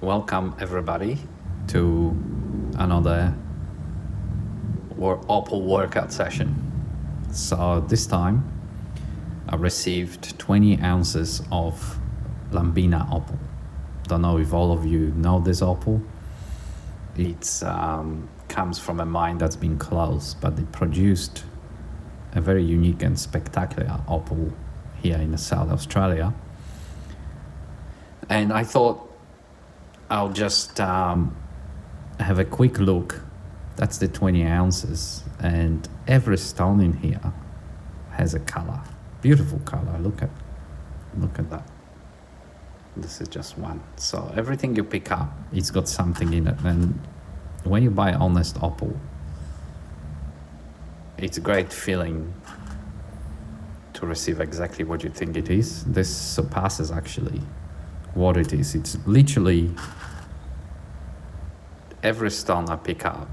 Welcome everybody to another opal workout session. So this time I received 20 ounces of Lambina Opal. Don't know if all of you know this opal. It comes from a mine that's been closed, but it produced a very unique and spectacular opal here in South Australia. And I thought I'll just have a quick look. That's the 20 ounces, and every stone in here has a color, beautiful color. Look at that. This is just one. So everything you pick up, it's got something in it. And when you buy honest opal, it's a great feeling to receive exactly what you think it is. This surpasses actually what it is. It's literally every stone I pick up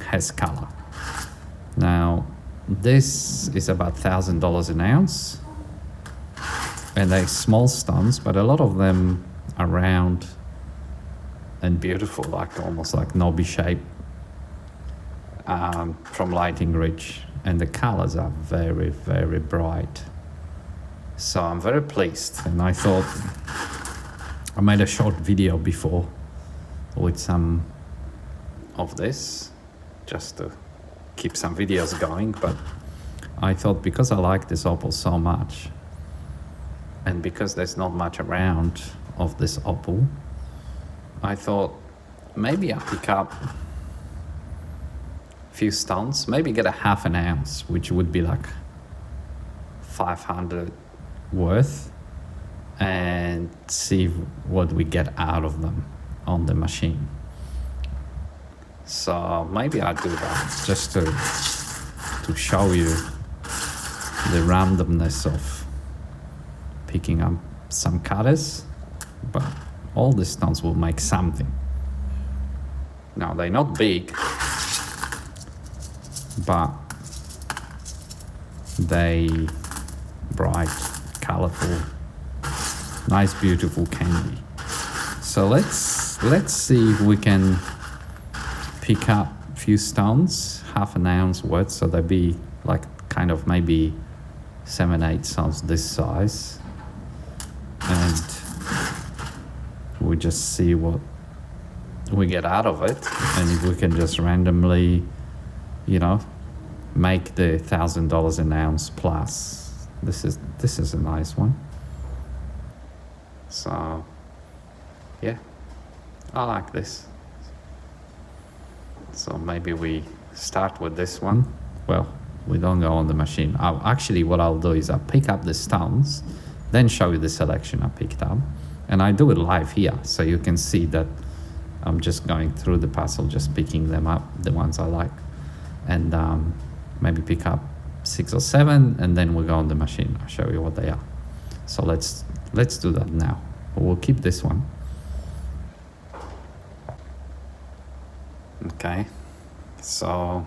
has color. Now this is about $1,000 an ounce, and they're small stones, but a lot of them are round and beautiful, like almost like knobby shape, from lighting rich, and the colors are very, very bright. So I'm very pleased, and I thought I made a short video before with some of this just to keep some videos going, but I thought because I like this opal so much, and because there's not much around of this opal, I thought maybe I'll pick up a few stones, maybe get a half an ounce, which would be like 500 worth, and see what we get out of them on the machine. So maybe I'll do that just to show you the randomness of picking up some cutters, but all the stones will make something. Now they're not big, but they bright, colorful, nice, beautiful candy. So let's see if we can pick up a few stones, half an ounce worth, so they'd be like kind of maybe 7-8 stones this size, and we just see what we get out of it, and if we can just randomly, make the $1,000 an ounce plus. This is a nice one. So yeah, I like this. So maybe we start with this one. Well, we don't go on the machine. Actually, what I'll do is I'll pick up the stones, then show you the selection I picked up. And I do it live here, so you can see that I'm just going through the parcel, just picking them up, the ones I like. And maybe pick up 6 or 7, and then we'll go on the machine. I'll show you what they are. So let's do that now. We'll keep this one. Okay, so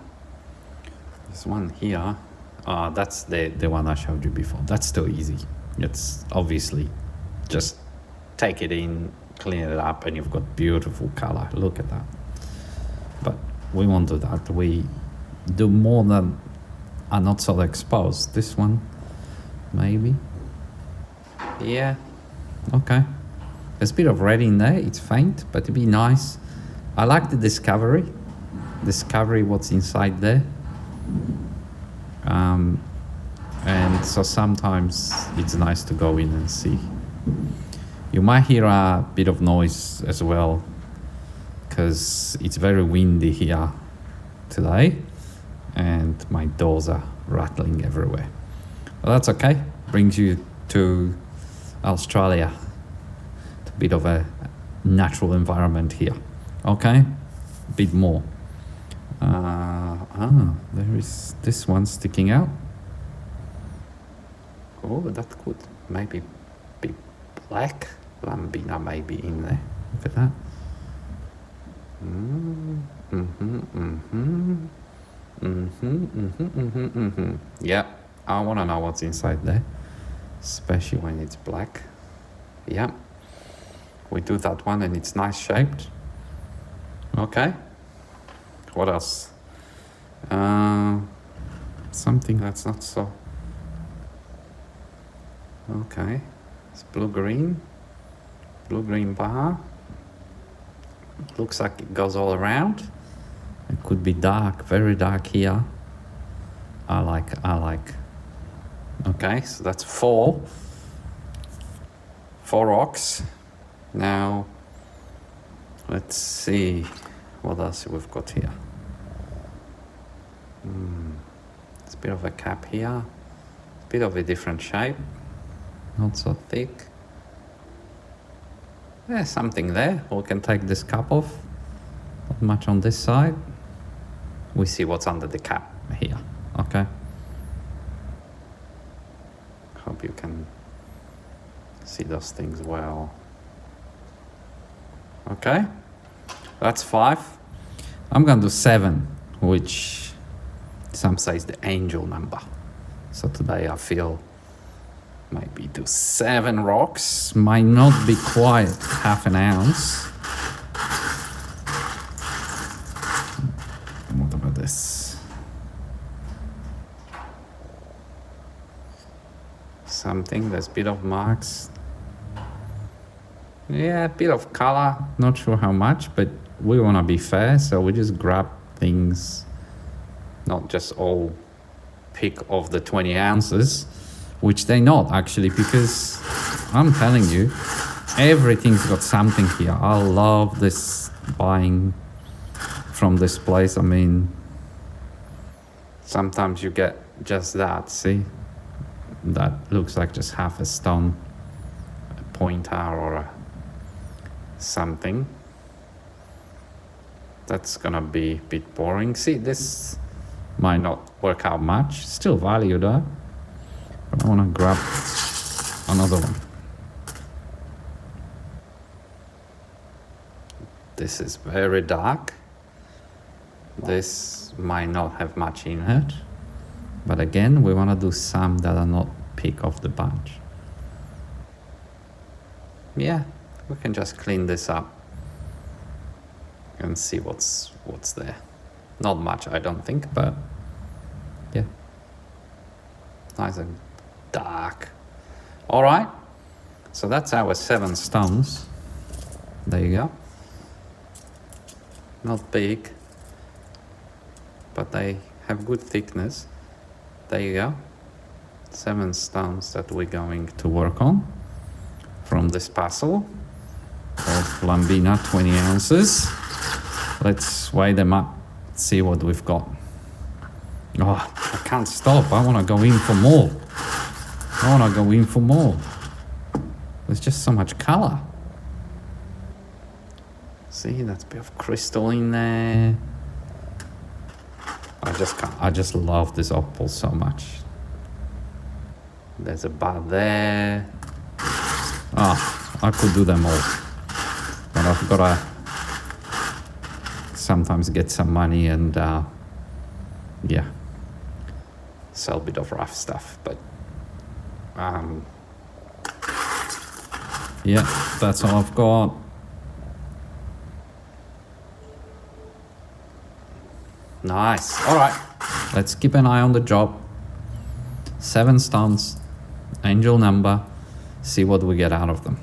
this one here, that's the one I showed you before. That's too easy. It's obviously just take it in, clean it up, and you've got beautiful color. Look at that. But we won't do that. We do more than are not so exposed. This one, maybe. Yeah, okay. There's a bit of red in there. It's faint, but it'd be nice. I like the discovery what's inside there. And so sometimes it's nice to go in and see. You might hear a bit of noise as well, because it's very windy here today, and my doors are rattling everywhere. Well, that's okay. Brings you to Australia. It's a bit of a natural environment here. Okay, a bit more. There is this one sticking out. Oh, that could maybe be black. Lambina may be in there. Look at that. Yeah, I want to know what's inside there, especially when it's black. Yeah. We do that one and it's nice shaped. Okay. What else? Something that's not so... Okay. It's blue-green. Blue-green bar. Looks like it goes all around. It could be dark, very dark here. I like. Okay, so that's 4 rocks. Now, let's see what else we've got here. It's a bit of a cap here. A bit of a different shape. Not so thick. There's something there. We can take this cap off. Not much on this side. We see what's under the cap here. Okay. Hope you can see those things well. Okay. That's 5. I'm gonna do 7, which some say is the angel number. So today I feel maybe do 7 rocks. Might not be quite half an ounce. What about this? Something, there's a bit of marks. Yeah, a bit of color. Not sure how much, but we want to be fair, so we just grab things, not just all pick of the 20 ounces. Which they're not actually, because I'm telling you, everything's got something here. I love this buying from this place. I mean, sometimes you get just that, see? That looks like just half a stone, a pointer or something. That's gonna be a bit boring. See, this might not work out much. Still value though. But I want to grab another one. This is very dark. This might not have much in it. But again, we want to do some that are not pick of the bunch. Yeah, we can just clean this up and see what's there. Not much, I don't think, but yeah. Nice and dark. All right, so that's our 7 stones. There you go. Not big, but they have good thickness. There you go. 7 stones that we're going to work on from this parcel of Lambina, 20 ounces. Let's weigh them up, see what we've got. Oh, I can't stop. I want to go in for more. There's just so much color. See, that's a bit of crystal in there. I just love this opal so much. There's a bar there. I could do them all. But I've got to sometimes get some money and, yeah, sell a bit of rough stuff. But, yeah, that's all I've got. Nice. All right, let's keep an eye on the job. 7 stones, angel number, see what we get out of them.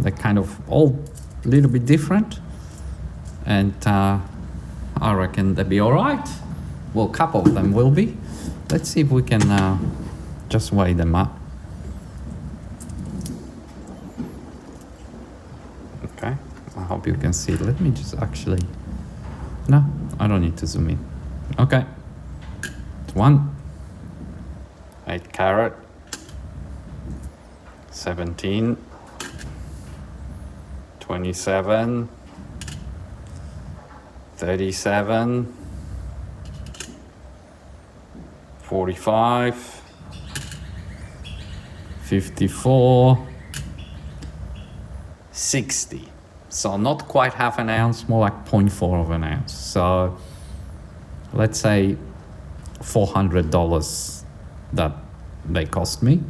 They're kind of all a little bit different, and I reckon they'll be all right. Well, a couple of them will be. Let's see if we can just weigh them up. Okay, I hope you can see. Let me just actually... No, I don't need to zoom in. Okay, it's 1 8 carat, 17, 27, 37, 45, 54, 60. So not quite half an ounce, more like 0.4 of an ounce. So let's say $400 that they cost me,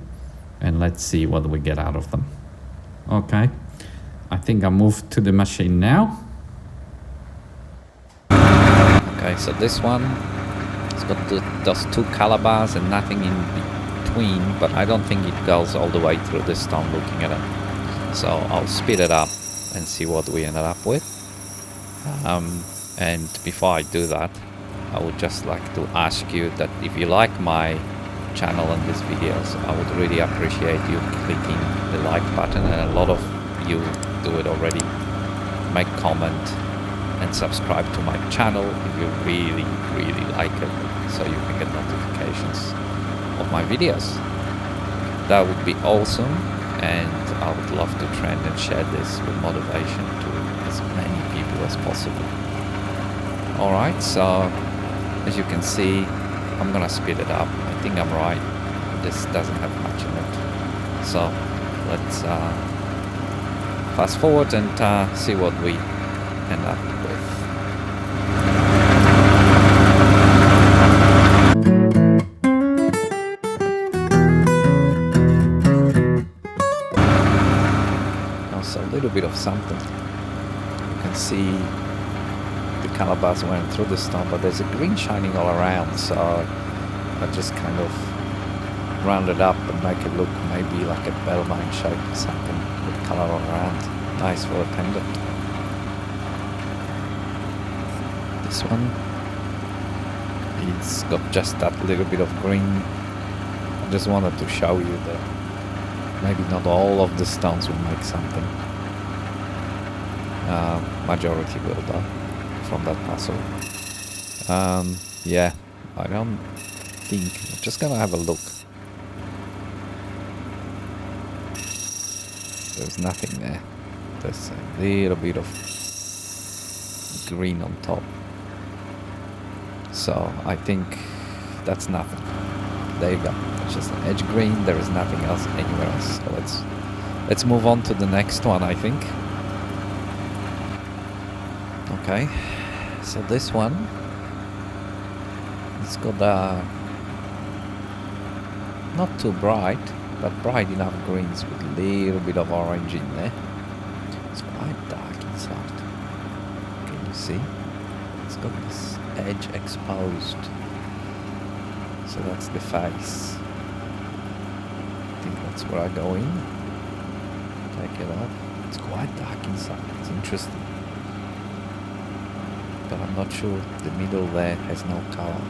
and let's see what we get out of them. Okay, I think I move to the machine now. Okay, so this one, it's got those two calabars and nothing in between, but I don't think it goes all the way through the stone looking at it. So I'll speed it up and see what we ended up with. And before I do that, I would just like to ask you that if you like my channel and these videos, I would really appreciate you clicking the like button, and a lot of you do it already. Make comment and subscribe to my channel if you really like it, so you can get notifications of my videos. That would be awesome, and I would love to trend and share this with motivation to as many people as possible. Alright, so as you can see, I'm gonna speed it up. I think I'm right. This doesn't have much in it. So let's fast forward and see what we end up with. Also a little bit of something. You can see the calabars went through the stone, but there's a green shining all around, so I just kind of rounded up and make it look maybe like a bell mine shape or something with color all around. Nice for a pendant. This one, it's got just that little bit of green. I just wanted to show you that maybe not all of the stones will make something. Majority will though, from that puzzle. Yeah, I don't think, I'm just gonna have a look. There's nothing there. There's a little bit of green on top. So I think that's nothing. There you go. It's just an edge green. There is nothing else anywhere else. So let's move on to the next one, I think. Okay. So this one, it's got a not too bright, but bright enough greens with a little bit of orange in there. It's quite dark inside. Can you see? It's got this edge exposed. So that's the face. I think that's where I go in. Take it off. It's quite dark inside. It's interesting. But I'm not sure. The middle there has no color.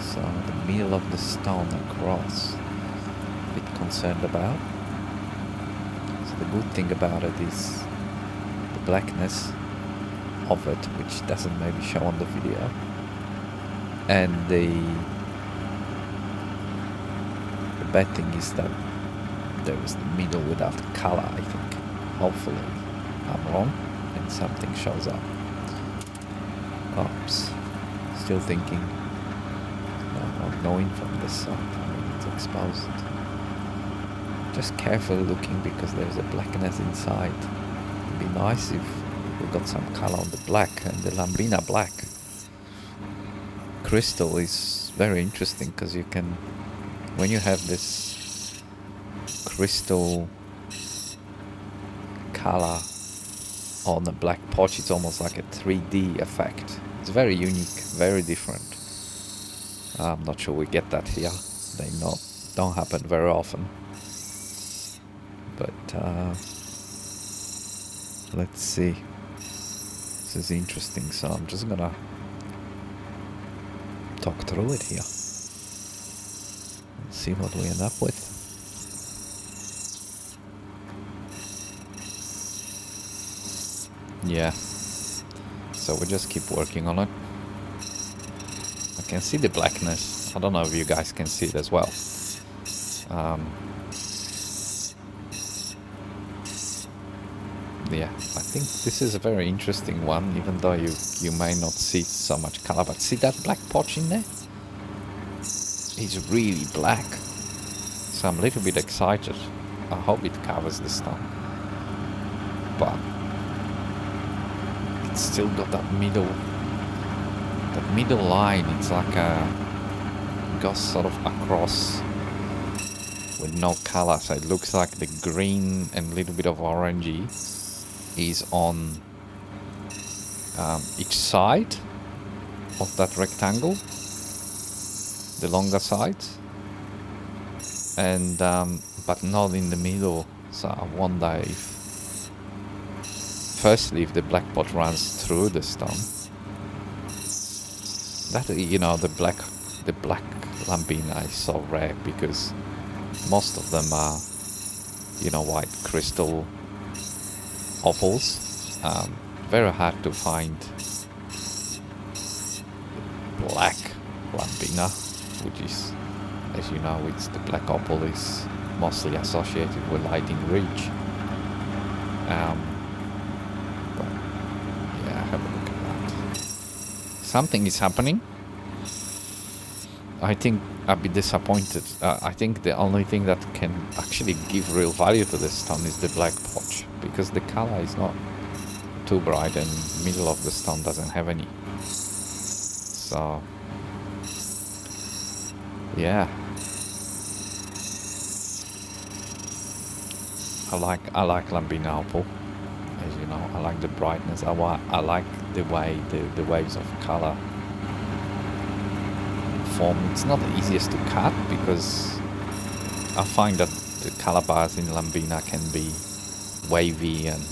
So the middle of the stone across, a bit concerned about. So the good thing about it is the blackness of it, which doesn't maybe show on the video, and the bad thing is that there is the middle without color, I think. Hopefully I'm wrong and something shows up. Oops. Still thinking. No, I'm going from this side. I mean, it's exposed. Just carefully looking because there's a blackness inside. It'd be nice if we got some color on the black, and the Lambina black crystal is very interesting because you can, when you have this crystal color on a black potch, it's almost like a 3D effect. It's very unique, very different. I'm not sure we get that here. They don't happen very often. But let's see. This is interesting, so I'm just gonna talk through it here. See what we end up with. Yeah. So we just keep working on it. I can see the blackness. I don't know if you guys can see it as well. Yeah, I think this is a very interesting one, even though you may not see so much color. But see that black potch in there? It's really black. So I'm a little bit excited. I hope it covers the stone. But it's still got that middle line. It's like a goes sort of across with no color, so it looks like the green and a little bit of orangey is on each side of that rectangle, the longer sides, and but not in the middle. So I wonder if, firstly, if the black pot runs through the stone. That, you know, the black Lambina is so rare because most of them are, you know, white crystal opals. Very hard to find black Lambina, which is, as you know, it's the black opal is mostly associated with lighting ridge. But yeah, have a look at that. Something is happening. I think I'd be disappointed. I think the only thing that can actually give real value to this stone is the black pot, because the color is not too bright and middle of the stone doesn't have any. So yeah, I like Lambina Opal. As you know, I like the brightness. I like the way the waves of color form. It's not the easiest to cut because I find that the color bars in Lambina can be wavy and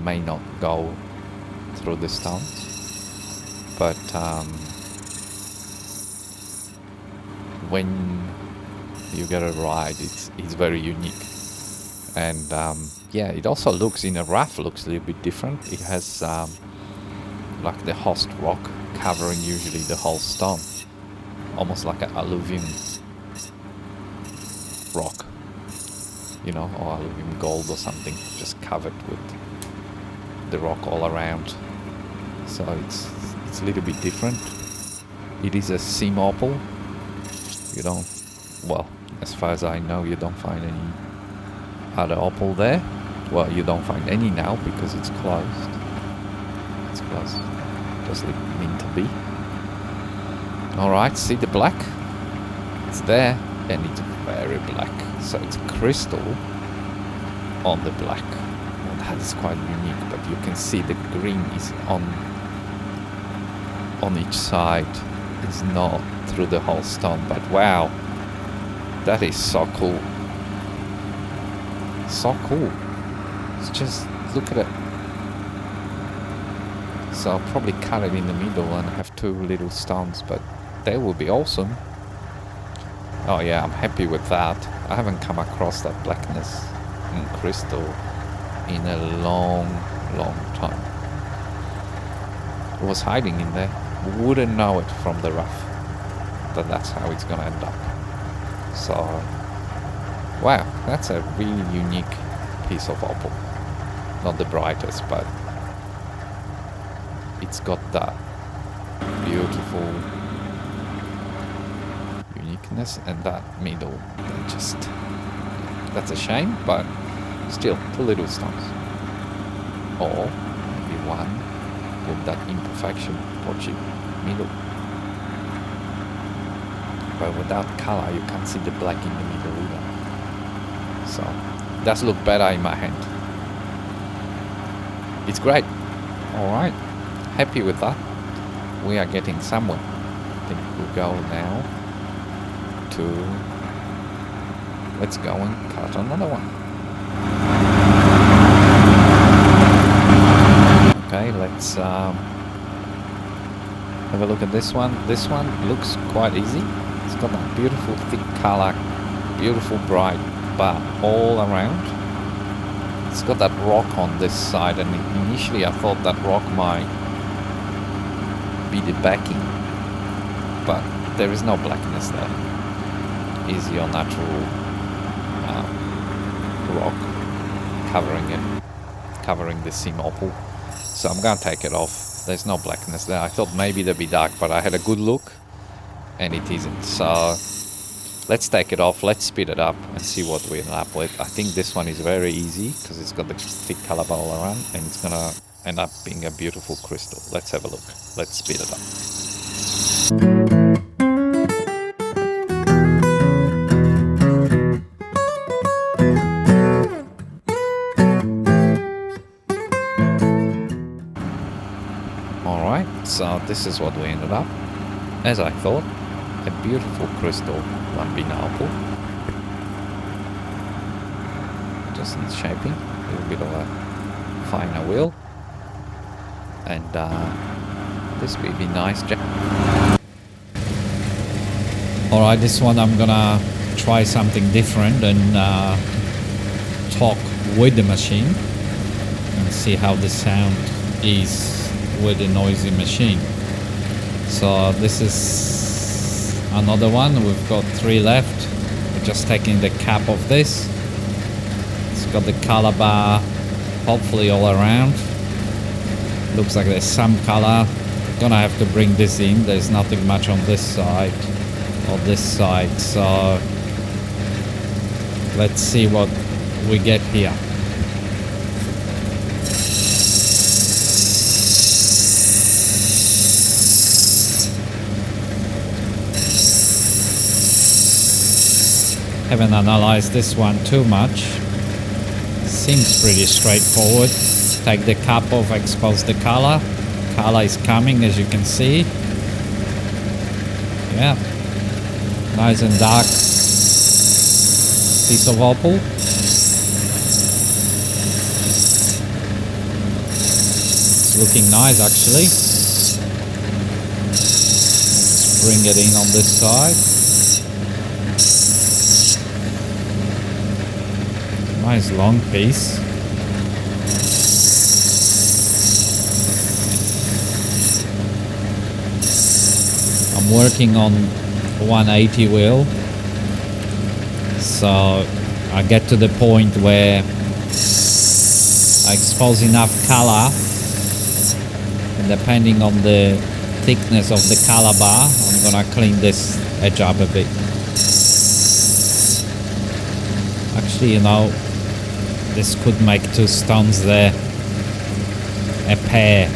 may not go through the stones. But when you get it right, it's very unique. And yeah, it also looks, in a rough, looks a little bit different. It has like the host rock covering usually the whole stone, almost like an alluvium rock, you know, or alluvium gold or something, just covered with the rock all around. So it's a little bit different. It is a seam opal. You don't, well, as far as I know, you don't find any other opal there. Well, you don't find any now because it's closed. It's closed. Doesn't mean to be. Alright, see the black? It's there, and it's very black. So it's crystal on the black. And that is quite unique, but you can see the green is on each side. It's not through the whole stone, but wow, that is so cool. So cool. It's just, look at it. So I'll probably cut it in the middle and have two little stones, but they will be awesome. Oh yeah, I'm happy with that. I haven't come across that blackness in crystal in a long time. It was hiding in there. Wouldn't know it from the rough, but that's how it's gonna end up. So wow, that's a really unique piece of opal. Not the brightest, but it's got that beautiful uniqueness, and that middle, that's a shame, but still, two little stones. Or maybe one with that imperfection, potchy middle. But without color, you can't see the black in the middle either. So, it does look better in my hand. It's great. Alright, happy with that. We are getting somewhere. I think we'll go now to, let's go and cut another one. Okay, let's have a look at this one. This one looks quite easy. It's got that beautiful thick color, beautiful bright bar all around. It's got that rock on this side, and initially I thought that rock might be the backing, but there is no blackness there. Is your natural rock covering it, covering the seam opal. So I'm gonna take it off. There's no blackness there. I thought maybe there'd be dark, but I had a good look and it isn't. So let's take it off, let's speed it up and see what we end up with. I think this one is very easy because it's got the thick color bar all around, and it's gonna end up being a beautiful crystal. Let's have a look. Let's speed it up. So this is what we ended up. As I thought, a beautiful crystal Lambina Opal. Just needs shaping, a little bit of a finer wheel, and this will be nice. Alright, this one I'm gonna try something different and talk with the machine and see how the sound is with a noisy machine. So this is another one. We've got 3 left. We're just taking the cap of this. It's got the color bar hopefully all around. Looks like there's some color. Gonna have to bring this in. There's nothing much on this side or this side, so let's see what we get here. Haven't analyzed this one too much. Seems pretty straightforward. Take the cap off, expose the color. Color is coming, as you can see. Yeah, nice and dark piece of opal. It's looking nice actually. Let's bring it in on this side. Nice long piece. I'm working on 180 wheel, so I get to the point where I expose enough color, and depending on the thickness of the color bar, I'm gonna clean this edge up a bit. Actually, you know, this could make 2 stones there a pair,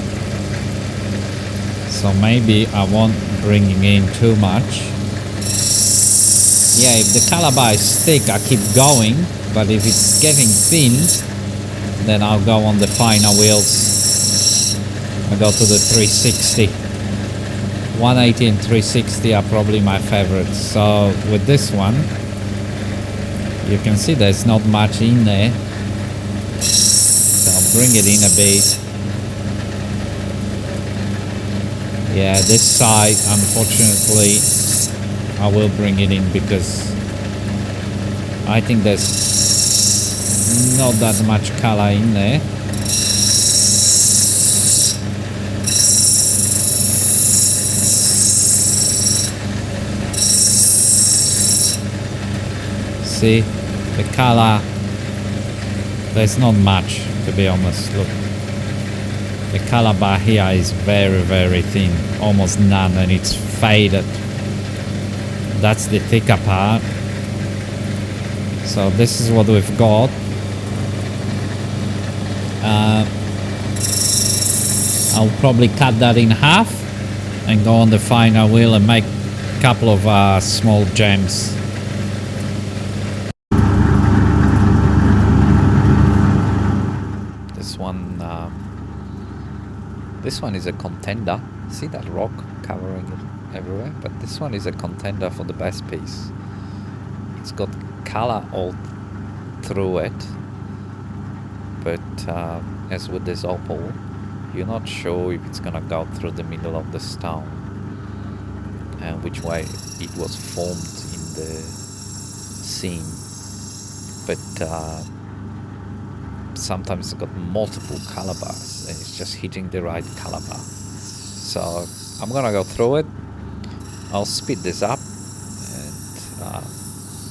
so maybe I won't bring in too much. Yeah, if the color bar is thick, I keep going, but if it's getting thin, then I'll go on the finer wheels. I go to the 360. 180 and 360 are probably my favorites. So with this one, you can see there's not much in there. So I'll bring it in a bit. Yeah, this side, unfortunately, I will bring it in because I think there's not that much color in there. See, the color, there's not much, to be honest. Look, the color bar here is very, very thin, almost none, and it's faded. That's the thicker part. So this is what we've got. I'll probably cut that in half and go on the finer wheel and make a couple of small gems. This one is a contender. See that rock covering it everywhere? But this one is a contender for the best piece. It's got color all through it, but as with this opal, you're not sure if it's gonna go through the middle of the stone and which way it was formed in the seam. But sometimes it's got multiple color bars and it's just hitting the right color bar. So I'm gonna go through it. I'll speed this up and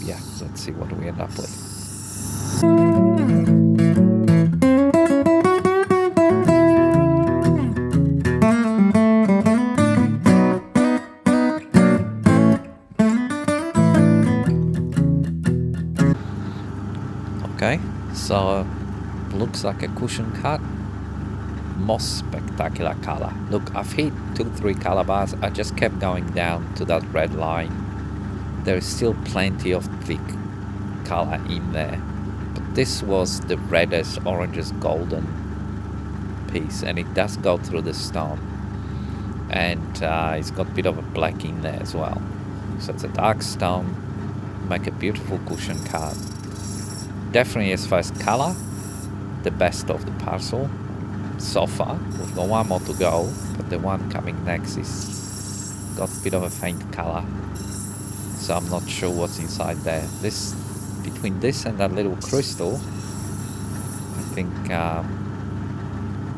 yeah, let's see what we end up with. Okay, so looks like a cushion cut. Most spectacular color. Look, I've hit 2-3 color bars. I just kept going down to that red line. There is still plenty of thick color in there, but this was the reddest, orangest, golden piece, and it does go through the stone. and it's got a bit of a black in there as well. So it's a dark stone, make a beautiful cushion card. Definitely as far as color, the best of the parcel so far. We've got one more to go, but the one coming next is got a bit of a faint color, so I'm not sure what's inside there. This, between this and that little crystal, I think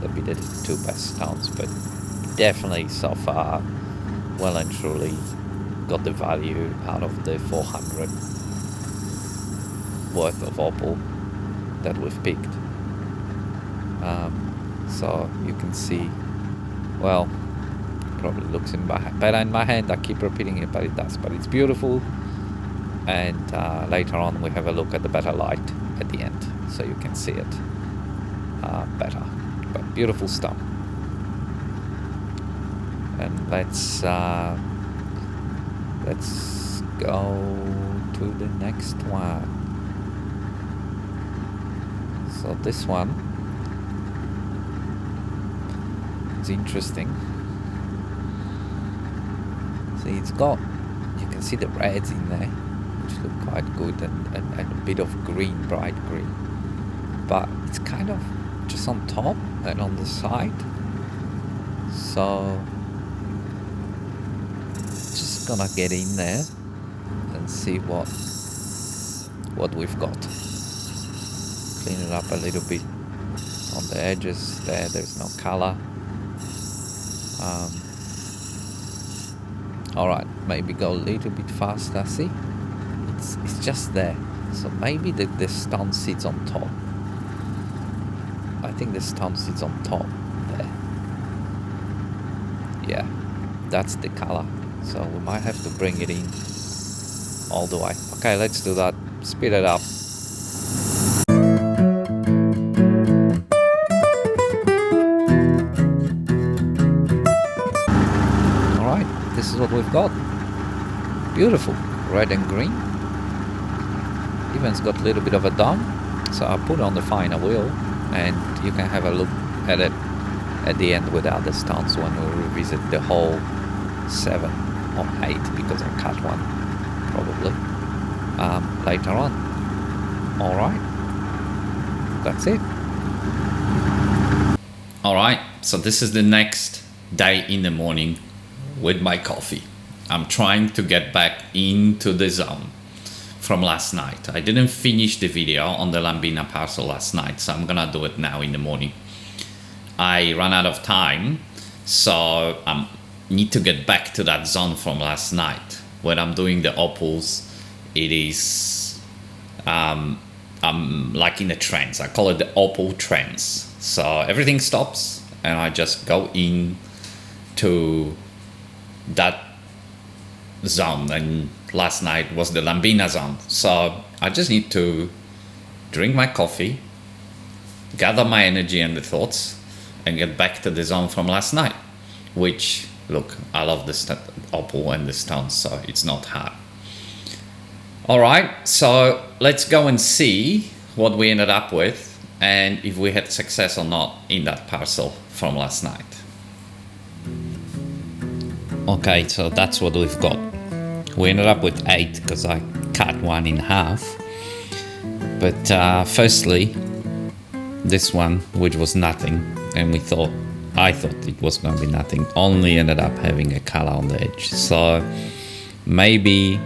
they'll be the two best stones, but definitely so far well and truly got the value out of the 400 worth of opal that we've picked. So you can see, well, probably looks better in my hand. I keep repeating it, but it does. But it's beautiful, and later on we have a look at the better light at the end, so you can see it better. But beautiful stone. And let's go to the next one. So this one is interesting. See, it's got, you can see the reds in there, which look quite good, and a bit of green, bright green. But it's kind of just on top and on the side. So just gonna get in there and see what we've got. Clean it up a little bit on the edges there. There's no color. All right, maybe go a little bit faster. See, it's just there. So maybe the stone sits on top. I think the stone sits on top there. Yeah, that's the color. So we might have to bring it in all the way. Okay, let's do that. Speed it up. Alright, this is what we've got. Beautiful. Red and green. Even's got a little bit of a dome. So I'll put on the finer wheel, and you can have a look at it at the end with the other stones when we revisit the whole 7 or 8, because I cut one probably later on. Alright, that's it. Alright, so this is the next day in the morning with my coffee. I'm trying to get back into the zone from last night. I didn't finish the video on the Lambina parcel last night, so I'm gonna do it now in the morning. I ran out of time, so I need to get back to that zone from last night. When I'm doing the opals, it is I'm like in a trance. I call it the opal trance. So everything stops and I just go in to that zone, and last night was the Lambina zone. So I just need to drink my coffee, gather my energy and the thoughts, and get back to the zone from last night, which, look, I love the opal and the stones, so it's not hard. All right, so let's go and see what we ended up with and if we had success or not in that parcel from last night. Okay, so that's what we've got. We ended up with 8 because I cut one in half. But firstly, this one, which was nothing, and I thought it was going to be nothing, only ended up having a color on the edge. So maybe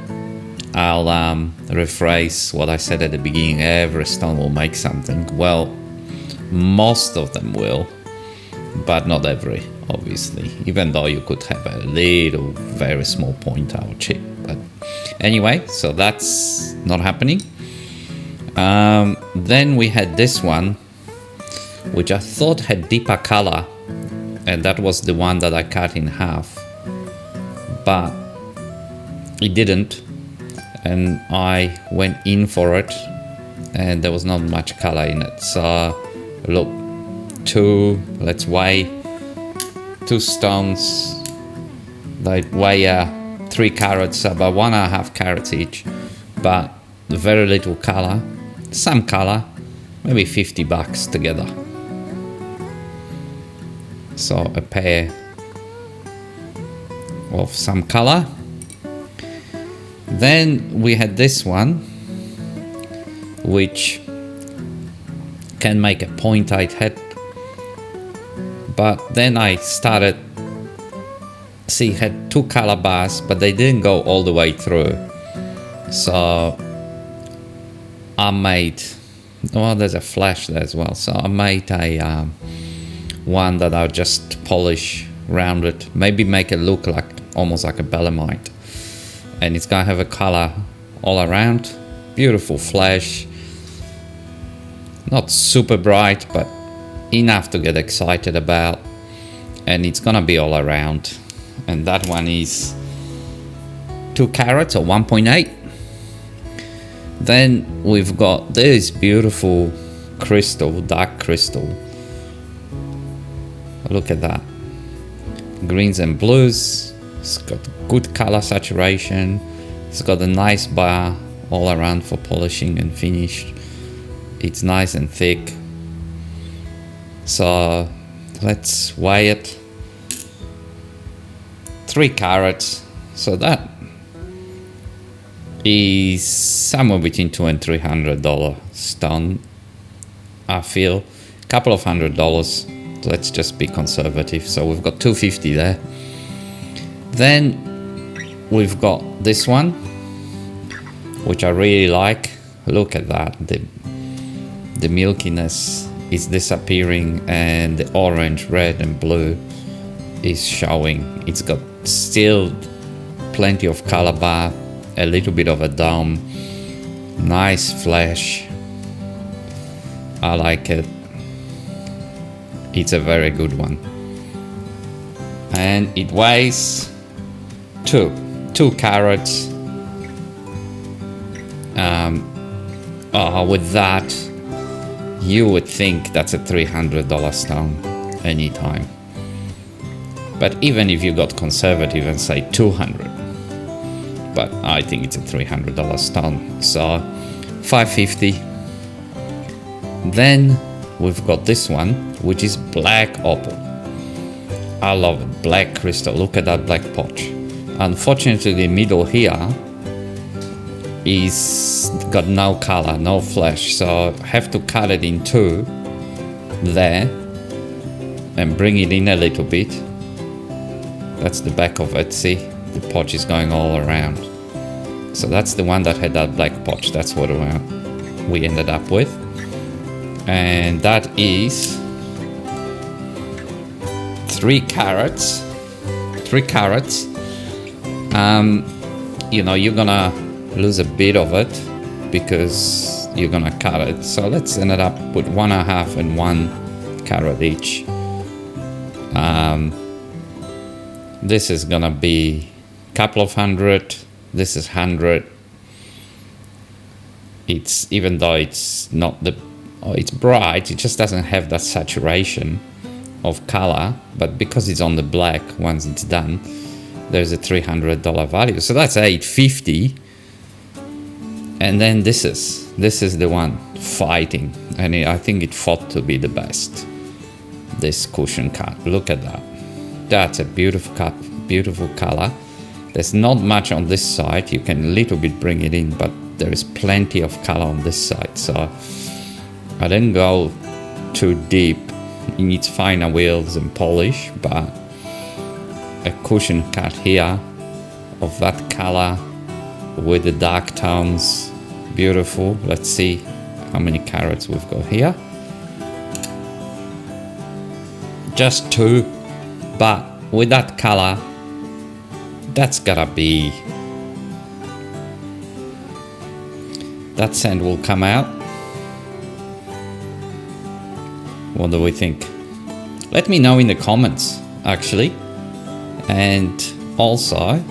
I'll rephrase what I said at the beginning. Every stone will make something. Well, most of them will, but not every, obviously, even though you could have a little very small pointer or chip. But anyway, so that's not happening. Then we had this one, which I thought had deeper color, and that was the one that I cut in half, but it didn't, and I went in for it and there was not much color in it. So look, let's weigh 2 stones, they weigh 3 carats, about 1.5 carats each, but very little color, some color, maybe $50 together. So a pair of some color. Then we had this one, which can make a point-eyed head, but then I started, see, had 2 color bars, but they didn't go all the way through. So I made, well, there's a flash there as well. So I made a one that I'll just polish around it, maybe make it look like almost like a belemite, and it's gonna have a color all around. Beautiful flash, not super bright, but enough to get excited about, and it's gonna be all around. And that one is 2 carats or 1.8. Then we've got this beautiful crystal, dark crystal. Look at that, greens and blues. It's got good color saturation. It's got a nice bar all around for polishing and finish. It's nice and thick. So let's weigh it. 3 carats. So that is somewhere between $200 and $300 stone. I feel a couple of $100. Let's just be conservative. So we've got $250 there. Then we've got this one, which I really like. Look at that. The milkiness is disappearing, and the orange, red, and blue is showing. It's got still plenty of color bar, a little bit of a dome, nice flash. I like it. It's a very good one, and it weighs 2 carats. With that, you would think that's a $300 stone anytime. But even if you got conservative and say 200, but I think it's a $300 stone, so $550. Then we've got this one, which is black opal. I love it, black crystal. Look at that black potch. Unfortunately, the middle here is got no color, no flash, so I have to cut it in 2 there and bring it in a little bit. That's the back of it. See, the potch is going all around. So that's the one that had that black potch. That's what we ended up with, and that is 3 carats. 3 carats. You know, you're gonna lose a bit of it because you're gonna cut it. So let's end it up with 1.5 and 1 carat each. This is gonna be a couple of $100. This is $100. It's, even though it's not it's bright, it just doesn't have that saturation of color, but because it's on the black, once it's done, there's a $300 value. So that's $850. And then this is the one fighting, and I think it fought to be the best. This cushion cut, look at that. That's a beautiful cut, beautiful color. There's not much on this side. You can a little bit bring it in, but there is plenty of color on this side. So I didn't go too deep. It needs finer wheels and polish, but a cushion cut here of that color with the dark tones, beautiful. Let's see how many carats we've got here. Just 2, but with that color, that's gotta be, that sand will come out. What do we think? Let me know in the comments, actually. And also,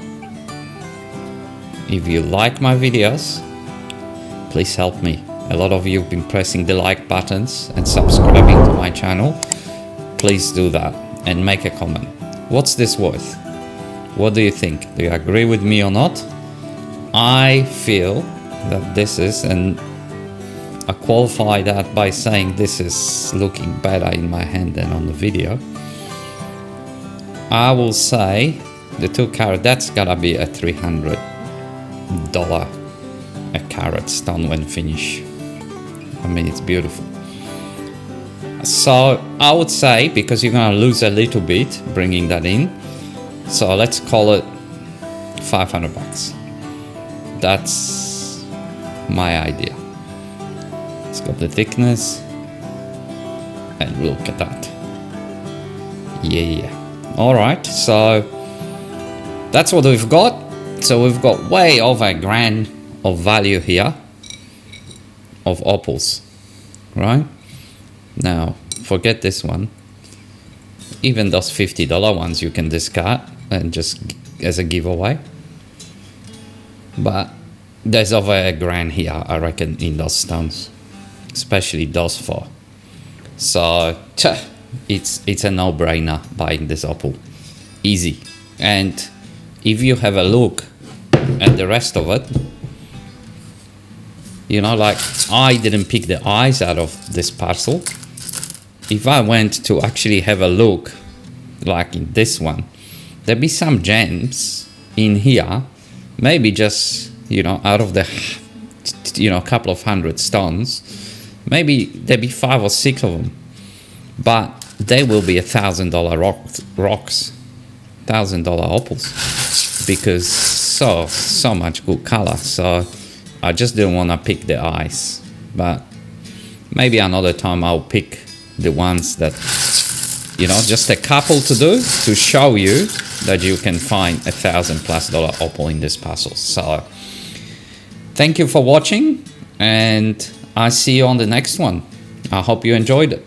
if you like my videos, please help me. A lot of you have been pressing the like buttons and subscribing to my channel. Please do that and make a comment. What's this worth? What do you think? Do you agree with me or not? I feel that this is, and I qualify that by saying this is looking better in my hand than on the video. I will say The 2 carat, that's gotta be a $300 a carat stone when finished. I mean, it's beautiful. So I would say, because you're gonna lose a little bit bringing that in, so let's call it 500 bucks. That's my idea. It's got the thickness, and look at that. Yeah. All right, so that's what we've got. So we've got way over $1,000 of value here of opals, right? Now, forget this one. Even those $50 ones you can discard and just as a giveaway. But there's over $1,000 here, I reckon, in those stones, especially those 4. So it's a no-brainer buying this opal. Easy. And if you have a look at the rest of it, you know, like I didn't pick the eyes out of this parcel. If I went to actually have a look, like in this one, there'd be some gems in here, maybe just, you know, out of the, you know, a couple of hundred stones, maybe there'd be 5 or 6 of them, but they will be $1,000 rocks, $1,000 opals, because so much good color. So I just didn't want to pick the eyes, but maybe another time I'll pick the ones that, you know, just a couple to do to show you that you can find $1,000+ opal in this parcel. So thank you for watching, and I'll see you on the next one. I hope you enjoyed it.